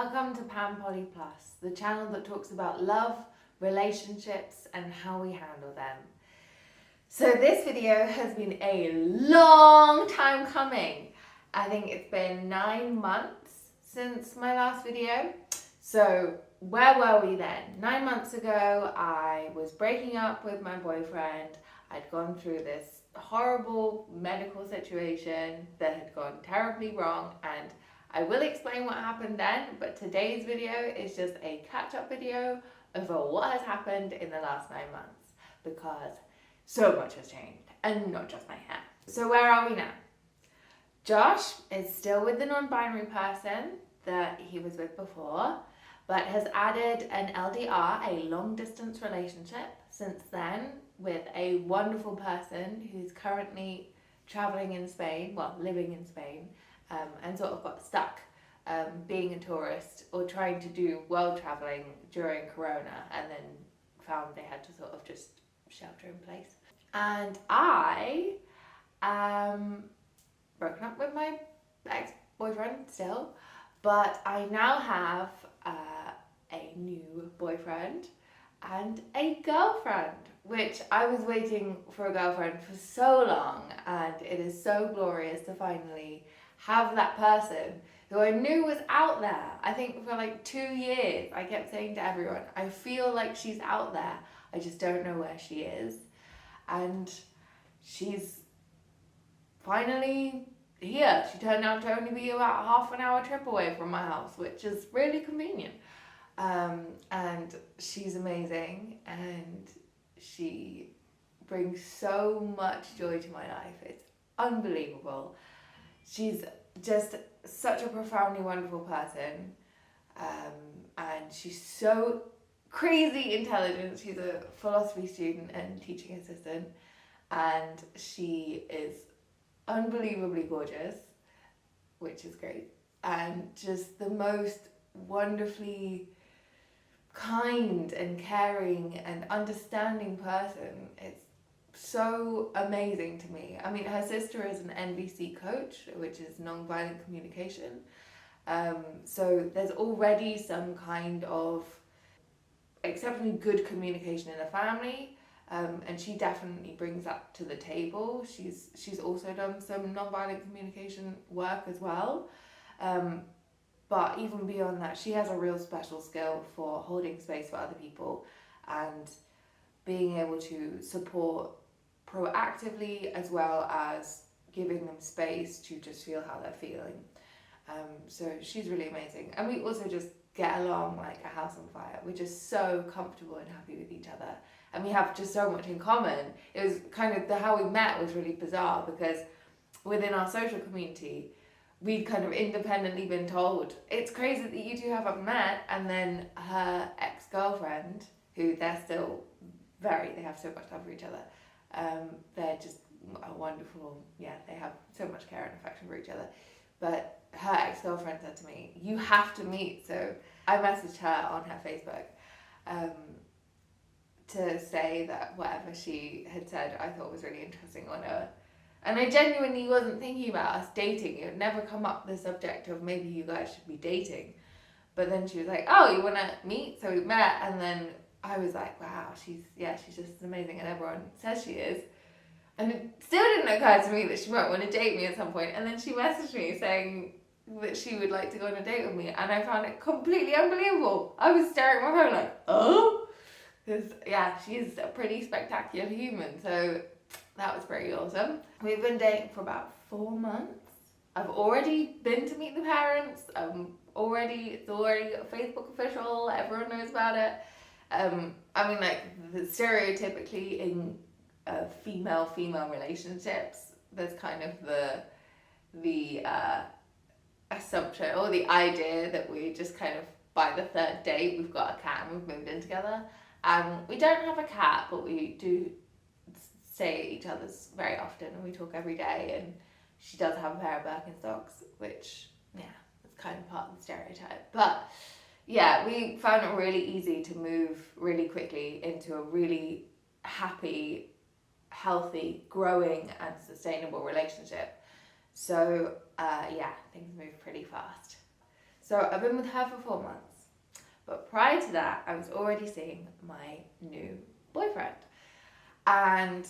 Welcome to Pam Polly Plus, the channel that talks about love, relationships, and how we handle them. So this video has been a long time coming. I think it's been 9 months since my last video. So where were we then? 9 months ago, I was breaking up with my boyfriend. I'd gone through this horrible medical situation that had gone terribly wrong, and I will explain what happened then, but today's video is just a catch-up video over what has happened in the last 9 months, because so much has changed, and not just my hair. So where are we now? Josh is still with the non-binary person that he was with before, but has added an LDR, a long-distance relationship, since then, with a wonderful person who's currently traveling in Spain, well, living in Spain, and sort of got stuck being a tourist or trying to do world traveling during Corona, and then found they had to sort of just shelter in place. And I am broken up with my ex-boyfriend still, but I now have a new boyfriend and a girlfriend, which I was waiting for a girlfriend for so long, and it is so glorious to finally have that person who I knew was out there. I think for like 2 years, I kept saying to everyone, I feel like she's out there, I just don't know where she is. And she's finally here. She turned out to only be about half an hour trip away from my house, which is really convenient. And she's amazing, and she brings so much joy to my life. It's unbelievable. She's just such a profoundly wonderful person, and she's so crazy intelligent. She's a philosophy student and teaching assistant, and she is unbelievably gorgeous, which is great, and just the most wonderfully kind and caring and understanding person. It's so amazing to me. I mean, her sister is an NVC coach, which is non-violent communication. So there's already some kind of exceptionally good communication in the family, and she definitely brings that to the table. She's also done some non-violent communication work as well. But even beyond that, she has a real special skill for holding space for other people and being able to support proactively as well as giving them space to just feel how they're feeling. So she's really amazing. And we also just get along like a house on fire. We're just so comfortable and happy with each other. And we have just so much in common. It was kind of, how we met was really bizarre, because within our social community, we'd kind of independently been told, it's crazy that you two haven't met. And then her ex-girlfriend, who they're still they have so much love for each other. They're just a wonderful, they have so much care and affection for each other. But her ex-girlfriend said to me, you have to meet. So I messaged her on her Facebook to say that whatever she had said I thought was really interesting on her. And I genuinely wasn't thinking about us dating. It would never come up the subject of maybe you guys should be dating. But then she was like, oh, you want to meet? So we met, and then I was like, wow, she's just amazing, and everyone says she is. And it still didn't occur to me that she might want to date me at some point. And then she messaged me saying that she would like to go on a date with me, and I found it completely unbelievable. I was staring at my phone like, oh? Because, she's a pretty spectacular human, so that was pretty awesome. We've been dating for about 4 months. I've already been to meet the parents. It's already Facebook official. Everyone knows about it. I mean, like, stereotypically in female relationships, there's kind of the assumption or the idea that we just kind of, by the 3rd date, we've got a cat and we've moved in together. We don't have a cat, but we do stay at each other's very often, and we talk every day, and she does have a pair of Birkenstocks, which, it's kind of part of the stereotype. But we found it really easy to move really quickly into a really happy, healthy, growing and sustainable relationship. So things move pretty fast. So I've been with her for 4 months. But prior to that, I was already seeing my new boyfriend. And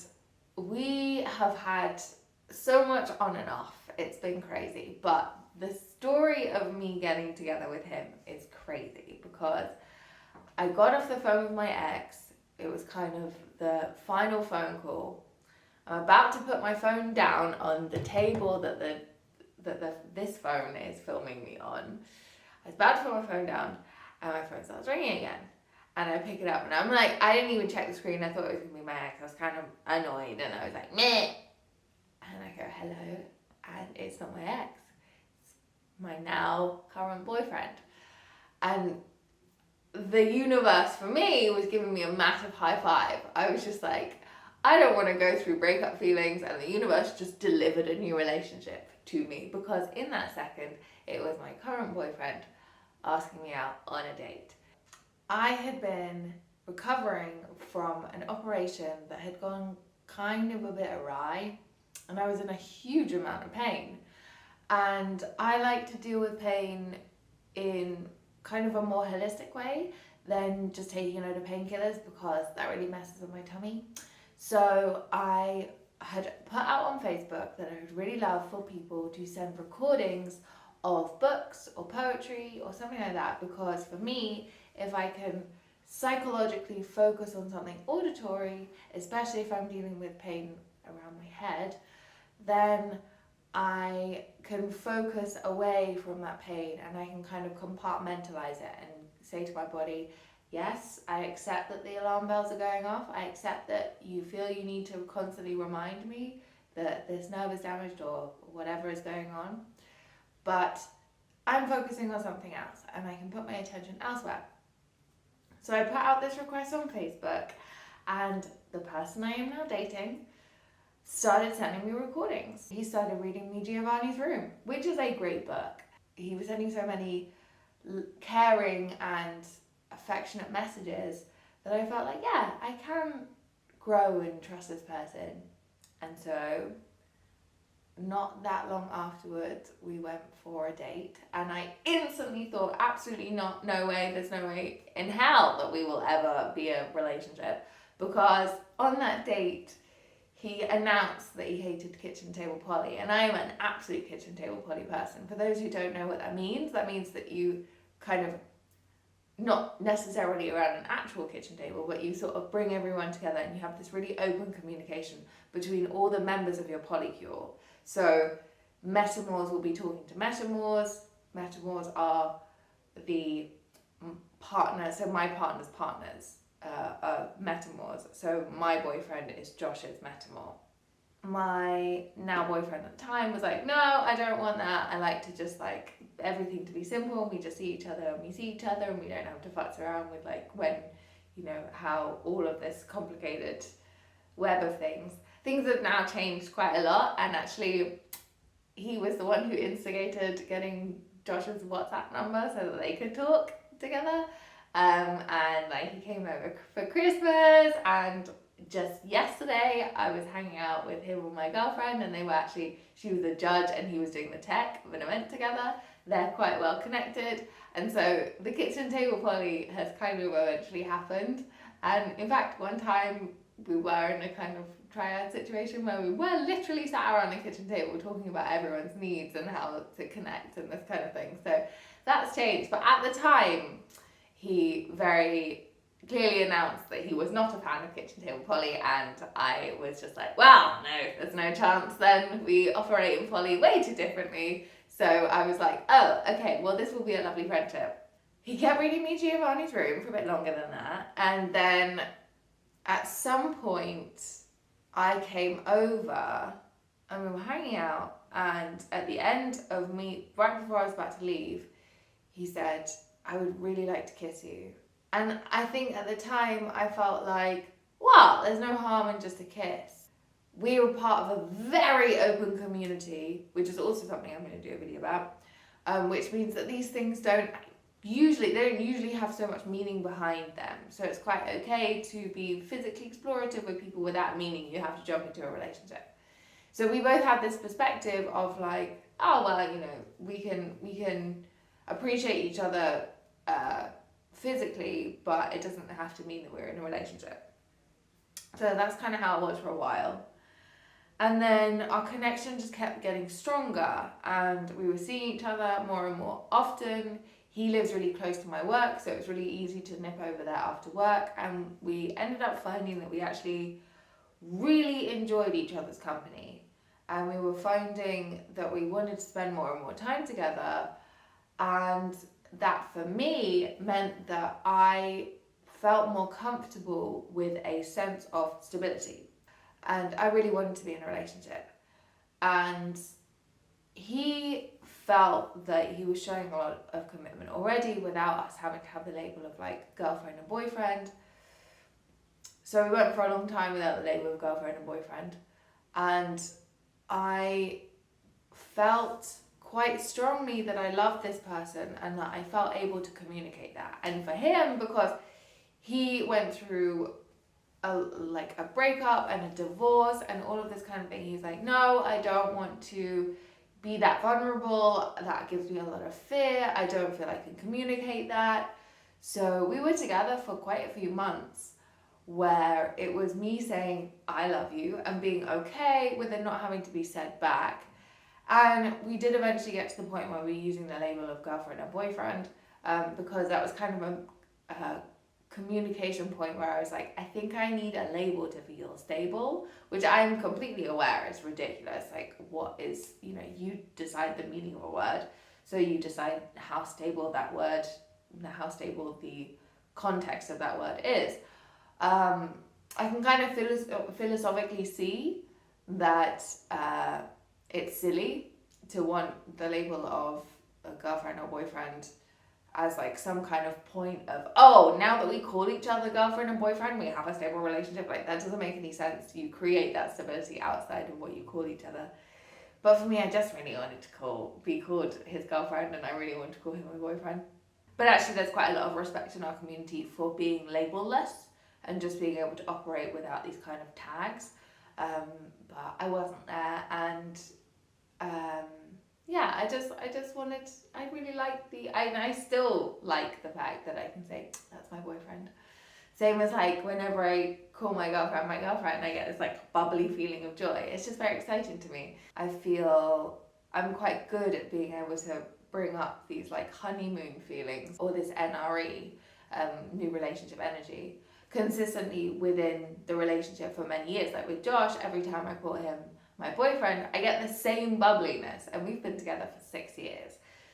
we have had so much on and off. It's been crazy. But the story of me getting together with him is crazy because I got off the phone with my ex. It was kind of the final phone call. I'm about to put my phone down on the table that this phone is filming me on. I was about to put my phone down and my phone starts ringing again. And I pick it up and I'm like, I didn't even check the screen. I thought it was going to be my ex. I was kind of annoyed and I was like, meh. And I go, hello. And it's not my ex. It's my now current boyfriend. And the universe for me was giving me a massive high five. I was just like, I don't want to go through breakup feelings, and the universe just delivered a new relationship to me because in that second, it was my current boyfriend asking me out on a date. I had been recovering from an operation that had gone kind of a bit awry, and I was in a huge amount of pain. And I like to deal with pain in kind of a more holistic way than just taking a load of painkillers because that really messes with my tummy. So I had put out on Facebook that I would really love for people to send recordings of books or poetry or something like that, because for me, if I can psychologically focus on something auditory, especially if I'm dealing with pain around my head, then I can focus away from that pain and I can kind of compartmentalize it and say to my body, yes, I accept that the alarm bells are going off. I accept that you feel you need to constantly remind me that this nerve is damaged or whatever is going on. But I'm focusing on something else and I can put my attention elsewhere. So I put out this request on Facebook and the person I am now dating started sending me recordings. He started reading me Giovanni's Room, which is a great book. He was sending so many caring and affectionate messages that I felt like, yeah, I can grow and trust this person. And so not that long afterwards, we went for a date and I instantly thought, absolutely not, no way, there's no way in hell that we will ever be a relationship, because on that date, he announced that he hated kitchen table poly, and I am an absolute kitchen table poly person. For those who don't know what that means that you kind of, not necessarily around an actual kitchen table, but you sort of bring everyone together and you have this really open communication between all the members of your polycule. So metamors will be talking to metamors. Metamors are the partner, so my partner's partners are metamors. So my boyfriend is Josh's metamor. My now boyfriend at the time was like, no, I don't want that. I like to just like everything to be simple. We just see each other and we see each other and we don't have to futz around with like when, you know, how all of this complicated web of things. Things have now changed quite a lot, and actually he was the one who instigated getting Josh's WhatsApp number so that they could talk together. And like he came over for Christmas, and just yesterday I was hanging out with him and my girlfriend, and they were actually, she was a judge and he was doing the tech of an event together. They're quite well connected, and so the kitchen table poly has kind of eventually happened. And in fact, one time we were in a kind of triad situation where we were literally sat around the kitchen table talking about everyone's needs and how to connect and this kind of thing. So that's changed, but at the time he very clearly announced that he was not a fan of kitchen table poly, and I was just like, well, no, there's no chance then. We operate in poly way too differently. So I was like, oh, okay, well, this will be a lovely friendship. He kept reading me Giovanni's Room for a bit longer than that, and then at some point I came over and we were hanging out, and at the end of me, right before I was about to leave, he said, I would really like to kiss you. And I think at the time I felt like, well, there's no harm in just a kiss. We were part of a very open community, which is also something I'm going to do a video about, which means that these things don't usually have so much meaning behind them. So it's quite okay to be physically explorative with people without meaning you have to jump into a relationship. So we both had this perspective of like, oh, well, you know, we can appreciate each other physically, but it doesn't have to mean that we're in a relationship. So that's kind of how it was for a while. And then our connection just kept getting stronger, and we were seeing each other more and more often. He lives really close to my work, so it was really easy to nip over there after work, and we ended up finding that we actually really enjoyed each other's company, and we were finding that we wanted to spend more and more time together, and that for me meant that I felt more comfortable with a sense of stability, and I really wanted to be in a relationship. And he felt that he was showing a lot of commitment already without us having to have the label of like girlfriend and boyfriend. So we went for a long time without the label of girlfriend and boyfriend, and I felt quite strongly that I loved this person and that I felt able to communicate that. And for him, because he went through a breakup and a divorce and all of this kind of thing, he's like, no, I don't want to be that vulnerable. That gives me a lot of fear. I don't feel I can communicate that. So we were together for quite a few months where it was me saying I love you and being okay with it not having to be said back. And we did eventually get to the point where we were using the label of girlfriend and boyfriend, because that was kind of a communication point where I was like, I think I need a label to feel stable, which I'm completely aware is ridiculous. Like, what is, you decide the meaning of a word, so you decide how stable that word, how stable the context of that word is. I can kind of philosophically see that it's silly to want the label of a girlfriend or boyfriend as like some kind of point of, oh, now that we call each other girlfriend and boyfriend, we have a stable relationship. Like, that doesn't make any sense. You create that stability outside of what you call each other. But for me, I just really wanted to be called his girlfriend, and I really wanted to call him my boyfriend. But actually, there's quite a lot of respect in our community for being labelless and just being able to operate without these kind of tags. But I wasn't there, and yeah, I really like I still like the fact that I can say, that's my boyfriend. Same as like whenever I call my girlfriend, I get this like bubbly feeling of joy. It's just very exciting to me. I feel I'm quite good at being able to bring up these like honeymoon feelings, or this NRE, new relationship energy, consistently within the relationship for many years. Like with Josh, every time I call him my boyfriend, I get the same bubbliness, and we've been together for 6 years.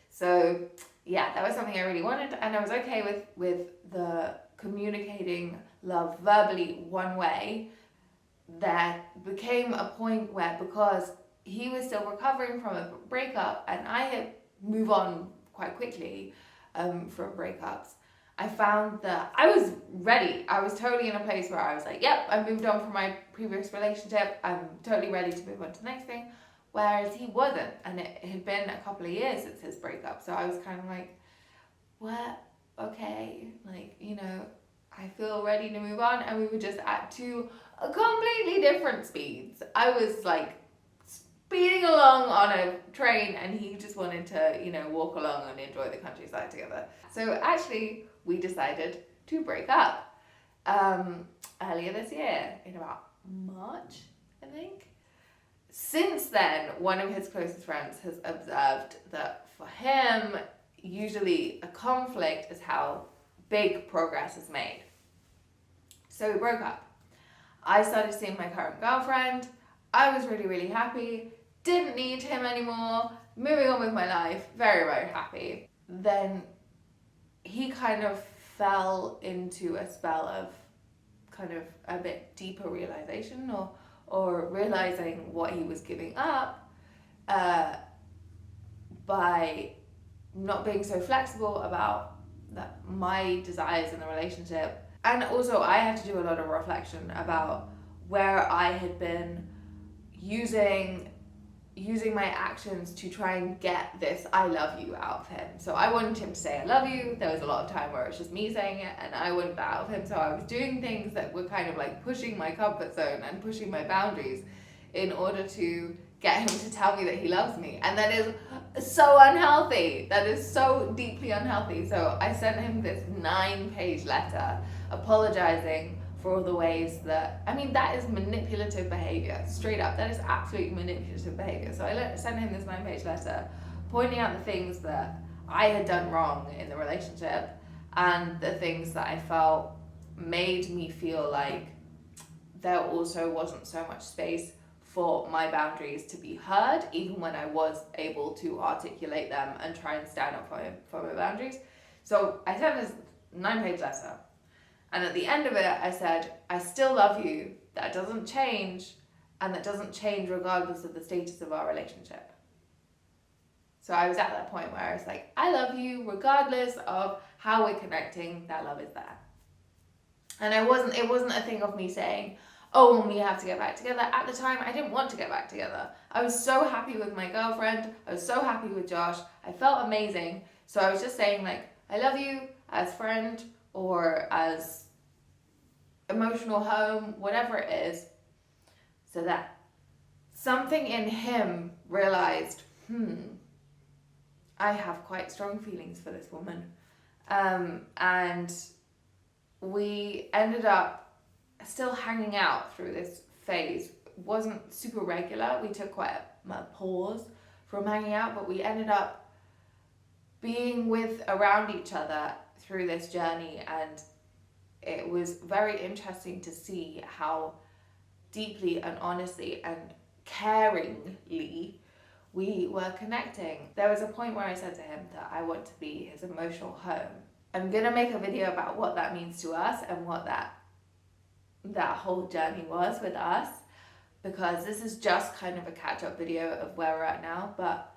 So yeah, that was something I really wanted, and I was okay with the communicating love verbally one way. There became a point where, because he was still recovering from a breakup and I had moved on quite quickly from breakups, I found that I was ready. I was totally in a place where I was like, yep, I moved on from my previous relationship. I'm totally ready to move on to the next thing. Whereas he wasn't. And it had been a couple of years since his breakup. So I was kind of like, what? Okay. Like, I feel ready to move on. And we were just at two completely different speeds. I was like speeding along on a train, and he just wanted to, walk along and enjoy the countryside together. So actually, we decided to break up earlier this year, in about March, I think. Since then, one of his closest friends has observed that for him, usually a conflict is how big progress is made. So we broke up. I started seeing my current girlfriend. I was really, really happy. Didn't need him anymore. Moving on with my life. Very, very happy. Then he kind of fell into a spell of kind of a bit deeper realization, or realizing what he was giving up by not being so flexible about my desires in the relationship. And also I had to do a lot of reflection about where I had been using my actions to try and get this I love you out of him. So I wanted him to say I love you. There was a lot of time where it was just me saying it, and I wanted that out of him. So I was doing things that were kind of like pushing my comfort zone and pushing my boundaries in order to get him to tell me that he loves me. And that is so unhealthy. That is so deeply unhealthy. So I sent him this 9-page letter apologizing for all the ways that, I mean, that is manipulative behavior. Straight up, that is absolutely manipulative behavior. So I sent him this 9-page letter pointing out the things that I had done wrong in the relationship and the things that I felt made me feel like there also wasn't so much space for my boundaries to be heard, even when I was able to articulate them and try and stand up for my boundaries. So I sent this 9-page letter, and at the end of it I said, I still love you, that doesn't change, and that doesn't change regardless of the status of our relationship. So I was at that point where I was like, I love you regardless of how we're connecting, that love is there. And it wasn't a thing of me saying, oh, we have to get back together. At the time, I didn't want to get back together. I was so happy with my girlfriend. I was so happy with Josh. I felt amazing. So I was just saying, like, I love you as friend or as emotional home, whatever it is. So that something in him realized, I have quite strong feelings for this woman. And we ended up still hanging out through this phase. It wasn't super regular. We took quite a pause from hanging out, but we ended up being around each other through this journey, and it was very interesting to see how deeply and honestly and caringly we were connecting. There was a point where I said to him that I want to be his emotional home. I'm gonna make a video about what that means to us and what that whole journey was with us, because this is just kind of a catch-up video of where we're at now. But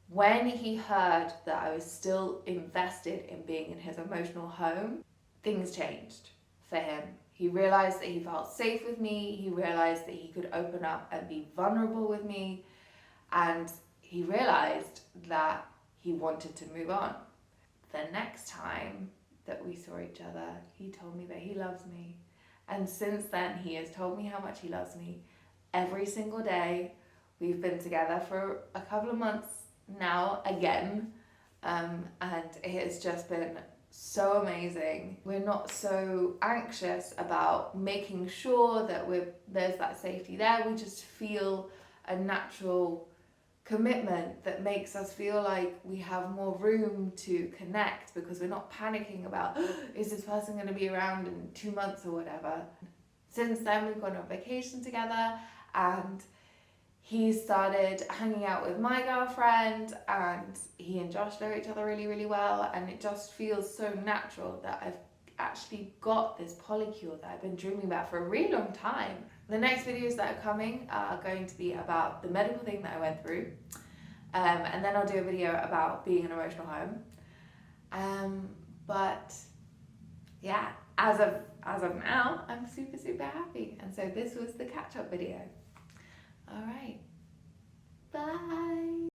when he heard that I was still invested in being in his emotional home, things changed for him. He realized that he felt safe with me. He realized that he could open up and be vulnerable with me. And he realized that he wanted to move on. The next time that we saw each other, he told me that he loves me. And since then, he has told me how much he loves me every single day. We've been together for a couple of months now again. And it has just been so amazing. We're not so anxious about making sure that there's that safety there. We just feel a natural commitment that makes us feel like we have more room to connect, because we're not panicking about, is this person going to be around in 2 months or whatever. Since then, we've gone on vacation together, and he started hanging out with my girlfriend, and he and Josh know each other really, really well, and it just feels so natural that I've actually got this polycule that I've been dreaming about for a really long time. The next videos that are coming are going to be about the medical thing that I went through, and then I'll do a video about being an emotional home. But yeah, as of now, I'm super, super happy, and so this was the catch-up video. All right, bye.